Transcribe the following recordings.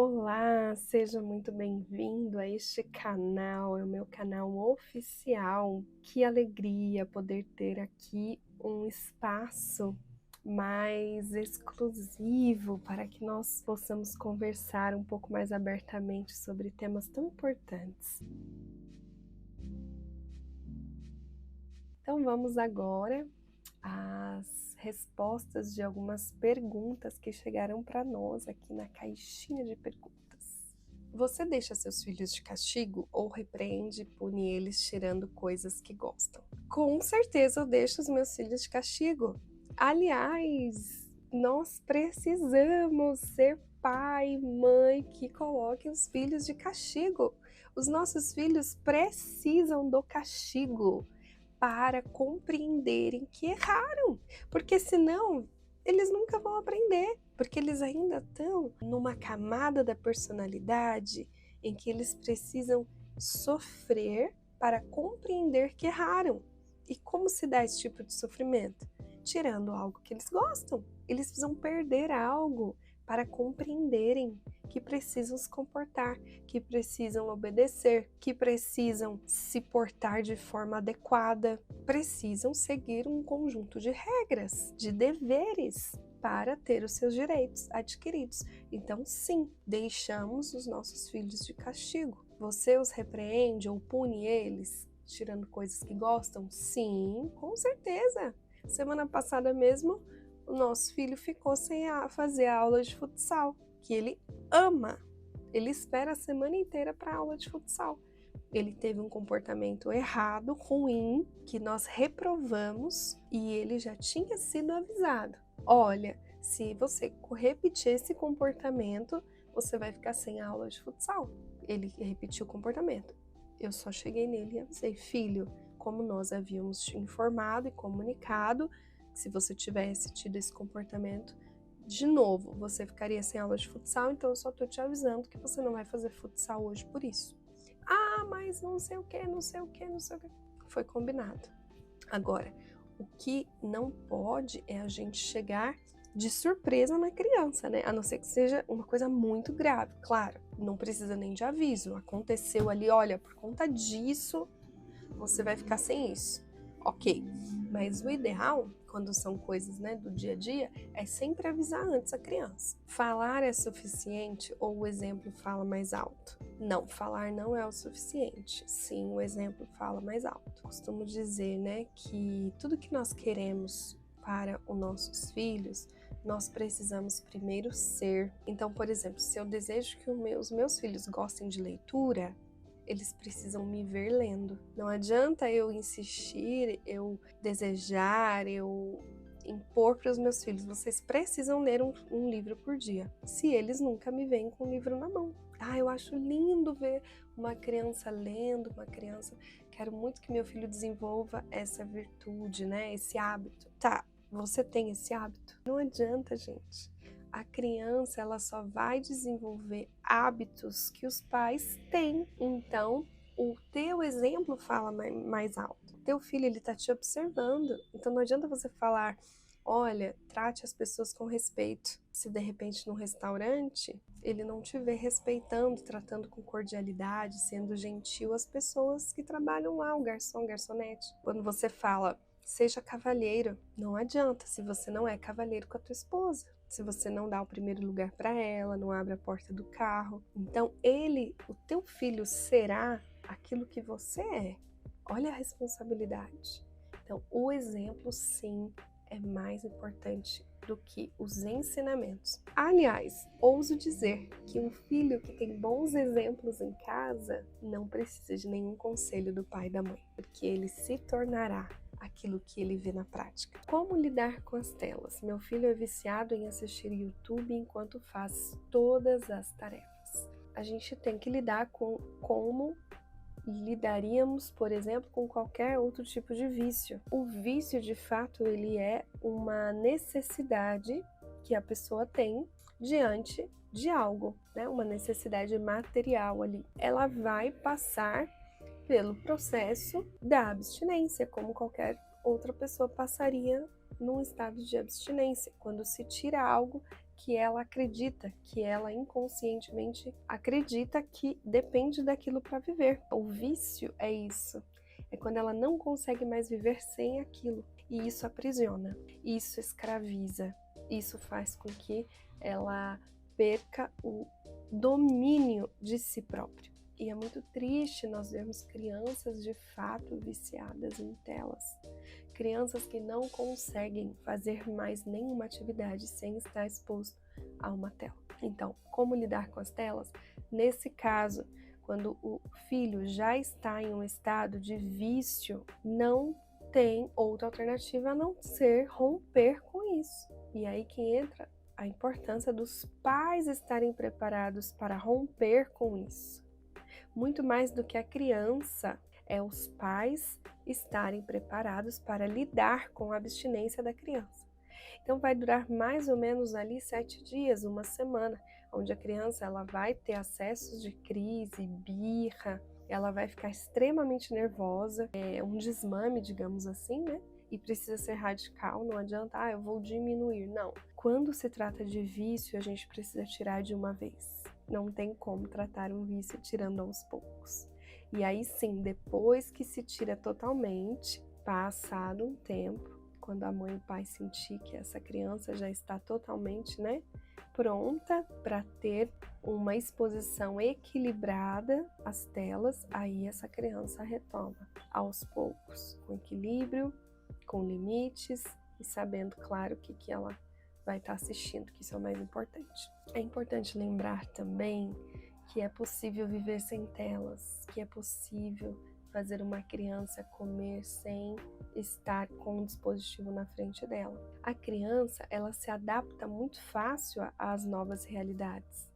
Olá, seja muito bem-vindo a este canal, é o meu canal oficial. Que alegria poder ter aqui um espaço mais exclusivo para que nós possamos conversar um pouco mais abertamente sobre temas tão importantes. Então vamos agora às respostas de algumas perguntas que chegaram para nós aqui na caixinha de perguntas. Você deixa seus filhos de castigo ou repreende e pune eles tirando coisas que gostam? Com certeza eu deixo os meus filhos de castigo. Aliás, nós precisamos ser pai e mãe que coloquem os filhos de castigo. Os nossos filhos precisam do castigo para compreenderem que erraram, porque senão eles nunca vão aprender, porque eles ainda estão numa camada da personalidade em que eles precisam sofrer para compreender que erraram. E como se dá esse tipo de sofrimento? Tirando algo que eles gostam. Eles precisam perder algo para compreenderem que precisam se comportar, que precisam obedecer, que precisam se portar de forma adequada, precisam seguir um conjunto de regras, de deveres para ter os seus direitos adquiridos. Então, sim, deixamos os nossos filhos de castigo. Você os repreende ou pune eles, tirando coisas que gostam? Sim, com certeza. Semana passada mesmo, o nosso filho ficou sem fazer a aula de futsal, que ele ama. Ele espera a semana inteira para a aula de futsal. Ele teve um comportamento errado, ruim, que nós reprovamos e ele já tinha sido avisado. Olha, se você repetir esse comportamento, você vai ficar sem a aula de futsal. Ele repetiu o comportamento. Eu só cheguei nele e avisei, filho, como nós havíamos te informado e comunicado, se você tivesse tido esse comportamento, de novo, você ficaria sem aula de futsal, então eu só tô te avisando que você não vai fazer futsal hoje por isso. Ah, mas não sei o que, não sei o que, não sei o que. Foi combinado. Agora, o que não pode é a gente chegar de surpresa na criança, né? A não ser que seja uma coisa muito grave. Claro, não precisa nem de aviso. Aconteceu ali, olha, por conta disso, você vai ficar sem isso. Ok, mas o ideal, quando são coisas, né, do dia a dia, é sempre avisar antes a criança. Falar é suficiente ou o exemplo fala mais alto? Não, falar não é o suficiente. Sim, o exemplo fala mais alto. Costumo dizer, né, que tudo que nós queremos para os nossos filhos, nós precisamos primeiro ser. Então, por exemplo, se eu desejo que os meus filhos gostem de leitura, eles precisam me ver lendo. Não adianta eu insistir, eu desejar, eu impor para os meus filhos, vocês precisam ler um livro por dia, se eles nunca me veem com um livro na mão. Ah, eu acho lindo ver uma criança lendo, quero muito que meu filho desenvolva essa virtude, né, esse hábito. Tá, você tem esse hábito? Não adianta, gente. A criança, ela só vai desenvolver hábitos que os pais têm. Então, o teu exemplo fala mais alto. O teu filho, ele tá te observando. Então, não adianta você falar, olha, trate as pessoas com respeito. Se de repente num restaurante, ele não te vê respeitando, tratando com cordialidade, sendo gentil às pessoas que trabalham lá, o garçom, garçonete. Quando você fala, seja cavalheiro, não adianta se você não é cavalheiro com a tua esposa. Se você não dá o primeiro lugar para ela, não abre a porta do carro. Então o teu filho será aquilo que você é. Olha a responsabilidade. Então o exemplo sim é mais importante do que os ensinamentos. Aliás, ouso dizer que um filho que tem bons exemplos em casa não precisa de nenhum conselho do pai e da mãe, porque ele se tornará aquilo que ele vê na prática. Como lidar com as telas? Meu filho é viciado em assistir YouTube enquanto faz todas as tarefas. A gente tem que lidar com como lidaríamos, por exemplo, com qualquer outro tipo de vício. O vício, de fato, ele é uma necessidade que a pessoa tem diante de algo, né? Uma necessidade material ali. Ela vai passar pelo processo da abstinência, como qualquer outra pessoa passaria num estado de abstinência. Quando se tira algo que ela acredita, que ela inconscientemente acredita que depende daquilo para viver. O vício é isso, é quando ela não consegue mais viver sem aquilo, e isso aprisiona, isso escraviza, isso faz com que ela perca o domínio de si próprio. E é muito triste nós vermos crianças de fato viciadas em telas. Crianças que não conseguem fazer mais nenhuma atividade sem estar exposto a uma tela. Então, como lidar com as telas? Nesse caso, quando o filho já está em um estado de vício, não tem outra alternativa a não ser romper com isso. E aí que entra a importância dos pais estarem preparados para romper com isso. Muito mais do que a criança, é os pais estarem preparados para lidar com a abstinência da criança. Então vai durar mais ou menos ali 7 dias, uma semana, onde a criança ela vai ter acessos de crise, birra, ela vai ficar extremamente nervosa, é um desmame, digamos assim, né? E precisa ser radical, não adianta, eu vou diminuir, não. Quando se trata de vício, a gente precisa tirar de uma vez. Não tem como tratar um vício tirando aos poucos. E aí sim, depois que se tira totalmente, passado um tempo, quando a mãe e o pai sentir que essa criança já está totalmente, pronta para ter uma exposição equilibrada às telas, aí essa criança retoma aos poucos, com equilíbrio, com limites e sabendo, claro, o que ela vai estar assistindo, que isso é o mais importante. É importante lembrar também que é possível viver sem telas, que é possível fazer uma criança comer sem estar com um dispositivo na frente dela. A criança, ela se adapta muito fácil às novas realidades.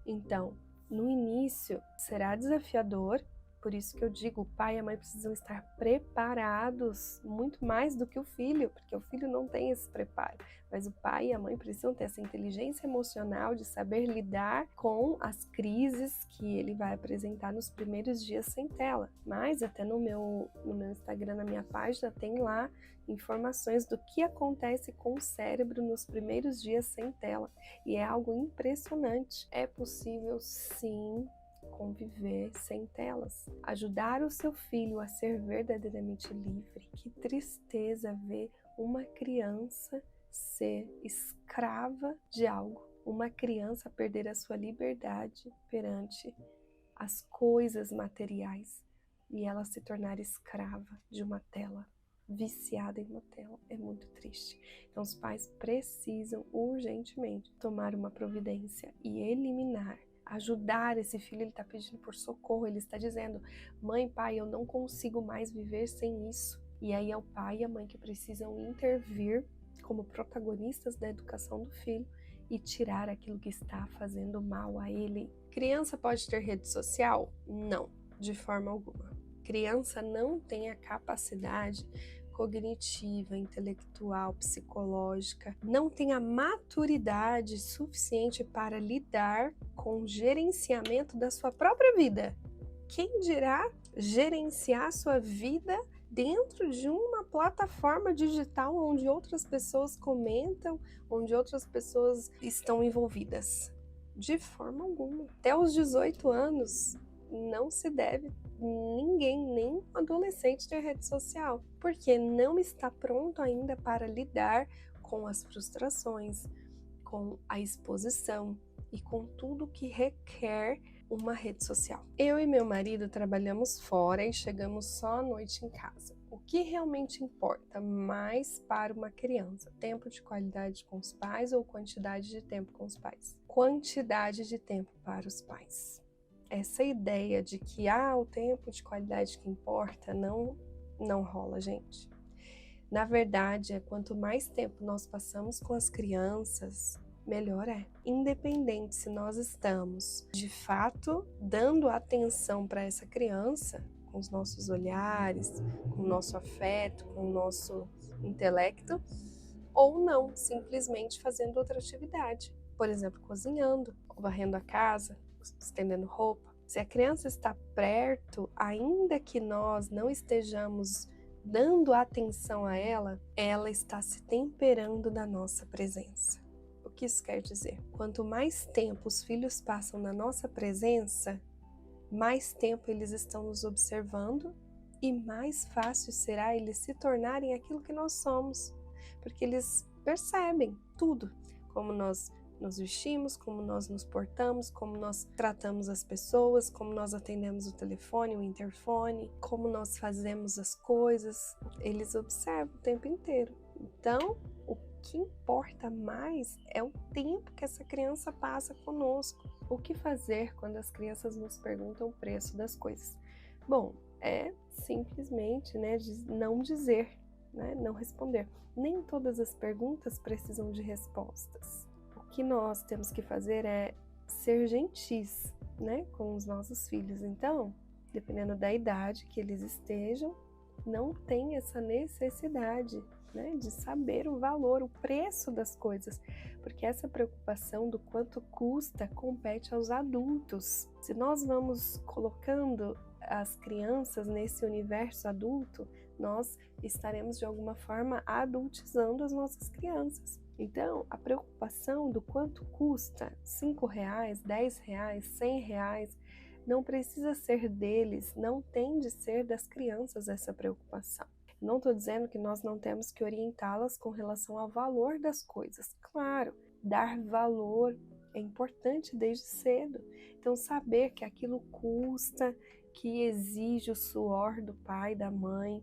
Então, no início, será desafiador. Por isso que eu digo, o pai e a mãe precisam estar preparados muito mais do que o filho, porque o filho não tem esse preparo. Mas o pai e a mãe precisam ter essa inteligência emocional de saber lidar com as crises que ele vai apresentar nos primeiros dias sem tela. Mas até no meu Instagram, na minha página, tem lá informações do que acontece com o cérebro nos primeiros dias sem tela. E é algo impressionante. É possível, sim, conviver sem telas. Ajudar o seu filho a ser verdadeiramente livre. Que tristeza ver uma criança ser escrava de algo. Uma criança perder a sua liberdade perante as coisas materiais e ela se tornar escrava de uma tela, viciada em uma tela. É muito triste. Então os pais precisam urgentemente tomar uma providência e eliminar, ajudar esse filho. Ele está pedindo por socorro, ele está dizendo, mãe, pai, eu não consigo mais viver sem isso. E aí é o pai e a mãe que precisam intervir como protagonistas da educação do filho e tirar aquilo que está fazendo mal a ele. Criança pode ter rede social? Não, de forma alguma. Criança não tem a capacidade cognitiva, intelectual, psicológica, não tem a maturidade suficiente para lidar com o gerenciamento da sua própria vida. Quem dirá gerenciar sua vida dentro de uma plataforma digital onde outras pessoas comentam, onde outras pessoas estão envolvidas? De forma alguma. Até os 18 anos não se deve ninguém, nem adolescente, ter rede social, porque não está pronto ainda para lidar com as frustrações, com a exposição e com tudo que requer uma rede social. Eu e meu marido trabalhamos fora e chegamos só à noite em casa. O que realmente importa mais para uma criança? Tempo de qualidade com os pais ou quantidade de tempo com os pais? Quantidade de tempo para os pais. Essa ideia de que o tempo de qualidade que importa não rola, gente. Na verdade, quanto mais tempo nós passamos com as crianças, melhor é. Independente se nós estamos, de fato, dando atenção para essa criança, com os nossos olhares, com o nosso afeto, com o nosso intelecto, ou não, simplesmente fazendo outra atividade. Por exemplo, cozinhando, ou varrendo a casa, estendendo roupa. Se a criança está perto, ainda que nós não estejamos dando atenção a ela, ela está se temperando da nossa presença. O que isso quer dizer? Quanto mais tempo os filhos passam na nossa presença, mais tempo eles estão nos observando e mais fácil será eles se tornarem aquilo que nós somos, porque eles percebem tudo, como nós nos vestimos, como nós nos portamos, como nós tratamos as pessoas, como nós atendemos o telefone, o interfone, como nós fazemos as coisas. Eles observam o tempo inteiro. Então, o que importa mais é o tempo que essa criança passa conosco. O que fazer quando as crianças nos perguntam o preço das coisas? Bom, é simplesmente, não dizer, não responder. Nem todas as perguntas precisam de respostas. O que nós temos que fazer é ser gentis, com os nossos filhos. Então, dependendo da idade que eles estejam, não tem essa necessidade, de saber o valor, o preço das coisas, porque essa preocupação do quanto custa compete aos adultos. Se nós vamos colocando as crianças nesse universo adulto, nós estaremos de alguma forma adultizando as nossas crianças. Então, a preocupação do quanto custa R$5, R$10, R$100, não precisa ser deles, não tem de ser das crianças essa preocupação. Não estou dizendo que nós não temos que orientá-las com relação ao valor das coisas. Claro, dar valor é importante desde cedo. Então, saber que aquilo custa, que exige o suor do pai, da mãe,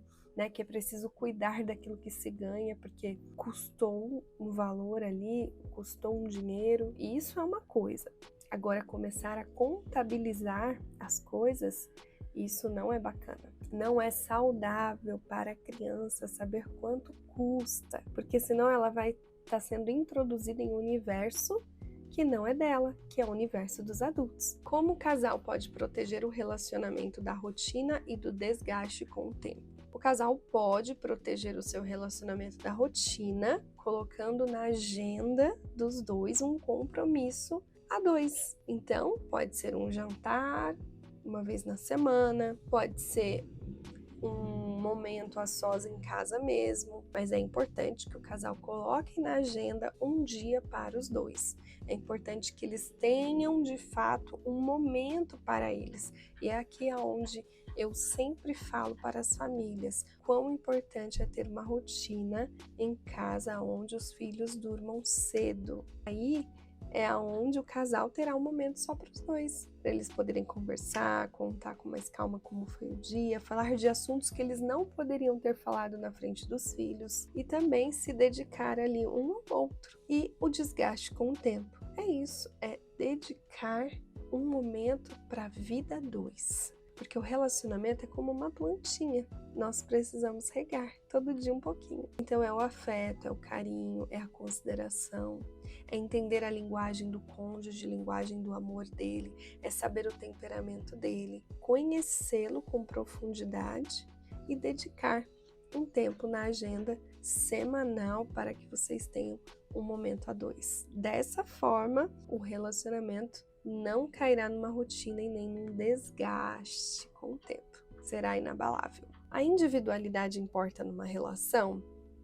que é preciso cuidar daquilo que se ganha, porque custou um valor ali, custou um dinheiro, e isso é uma coisa. Agora, começar a contabilizar as coisas, isso não é bacana. Não é saudável para a criança saber quanto custa, porque senão ela vai estar sendo introduzida em um universo que não é dela, que é o universo dos adultos. Como o casal pode proteger o relacionamento da rotina e do desgaste com o tempo? O casal pode proteger o seu relacionamento da rotina, colocando na agenda dos dois um compromisso a dois. Então, pode ser um jantar uma vez na semana, pode ser um momento a sós em casa mesmo, mas é importante que o casal coloque na agenda um dia para os dois. É importante que eles tenham, de fato, um momento para eles. E é aqui onde eu sempre falo para as famílias quão importante é ter uma rotina em casa onde os filhos durmam cedo. Aí é aonde o casal terá um momento só para os dois, para eles poderem conversar, contar com mais calma como foi o dia, falar de assuntos que eles não poderiam ter falado na frente dos filhos e também se dedicar ali um ao outro. E o desgaste com o tempo, é isso, é dedicar um momento para a vida a dois. Porque o relacionamento é como uma plantinha, nós precisamos regar todo dia um pouquinho. Então é o afeto, é o carinho, é a consideração, é entender a linguagem do cônjuge, a linguagem do amor dele, é saber o temperamento dele, conhecê-lo com profundidade e dedicar um tempo na agenda semanal para que vocês tenham um momento a dois. Dessa forma, o relacionamento não cairá numa rotina e nem num desgaste com o tempo. Será inabalável. A individualidade importa numa relação?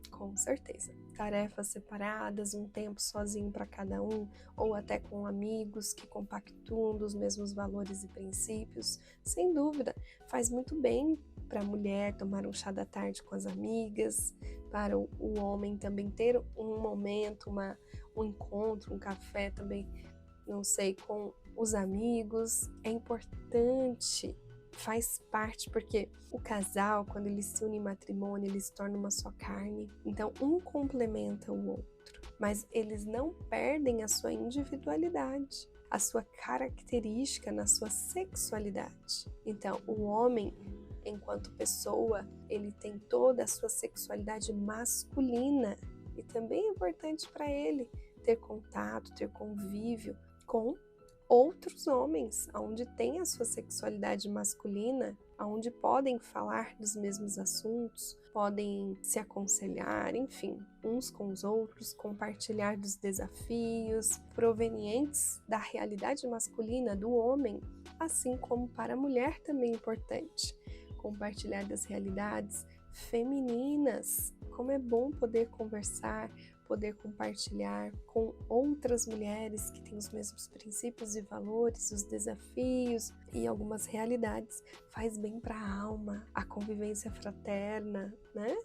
Com certeza. Tarefas separadas, um tempo sozinho para cada um, ou até com amigos que compactuam dos mesmos valores e princípios, sem dúvida, faz muito bem para a mulher tomar um chá da tarde com as amigas, para o homem também ter um momento, um encontro, um café também, não sei, com os amigos. É importante, faz parte, porque o casal, quando ele se une em matrimônio, eles se tornam uma só carne. Então, um complementa o outro, mas eles não perdem a sua individualidade, a sua característica na sua sexualidade. Então, o homem, enquanto pessoa, ele tem toda a sua sexualidade masculina e também é importante para ele ter contato, ter convívio com outros homens, onde tem a sua sexualidade masculina, onde podem falar dos mesmos assuntos, podem se aconselhar, enfim, uns com os outros, compartilhar dos desafios provenientes da realidade masculina do homem, assim como para a mulher também é importante compartilhar das realidades femininas. Como é bom poder conversar, poder compartilhar com outras mulheres que têm os mesmos princípios e valores, os desafios e algumas realidades, faz bem para a alma, a convivência fraterna, né?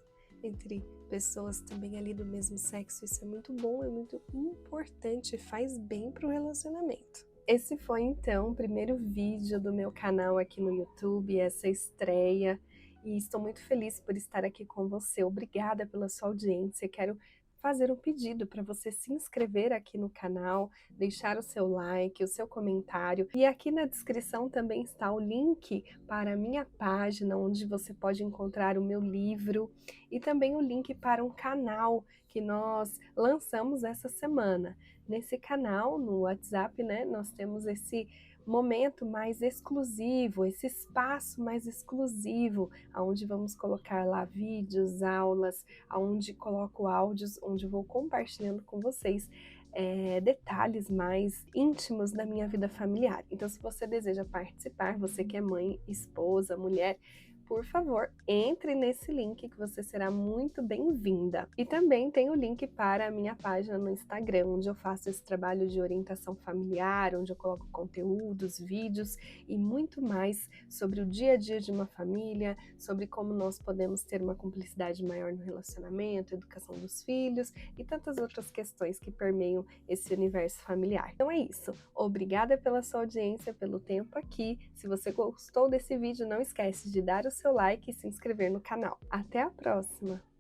Entre pessoas também ali do mesmo sexo, isso é muito bom, é muito importante, faz bem para o relacionamento. Esse foi então o primeiro vídeo do meu canal aqui no YouTube, essa estreia, e estou muito feliz por estar aqui com você. Obrigada pela sua audiência. Quero fazer um pedido para você se inscrever aqui no canal, deixar o seu like, o seu comentário. E aqui na descrição também está o link para a minha página, onde você pode encontrar o meu livro e também o link para um canal que nós lançamos essa semana. Nesse canal, no WhatsApp, né, nós temos esse momento mais exclusivo, esse espaço mais exclusivo, onde vamos colocar lá vídeos, aulas, onde coloco áudios, onde vou compartilhando com vocês detalhes mais íntimos da minha vida familiar. Então, se você deseja participar, você que é mãe, esposa, mulher, por favor, entre nesse link que você será muito bem-vinda. E também tem o link para a minha página no Instagram, onde eu faço esse trabalho de orientação familiar, onde eu coloco conteúdos, vídeos e muito mais sobre o dia a dia de uma família, sobre como nós podemos ter uma cumplicidade maior no relacionamento, educação dos filhos e tantas outras questões que permeiam esse universo familiar. Então é isso. Obrigada pela sua audiência, pelo tempo aqui. Se você gostou desse vídeo, não esquece de dar o seu like e se inscrever no canal. Até a próxima!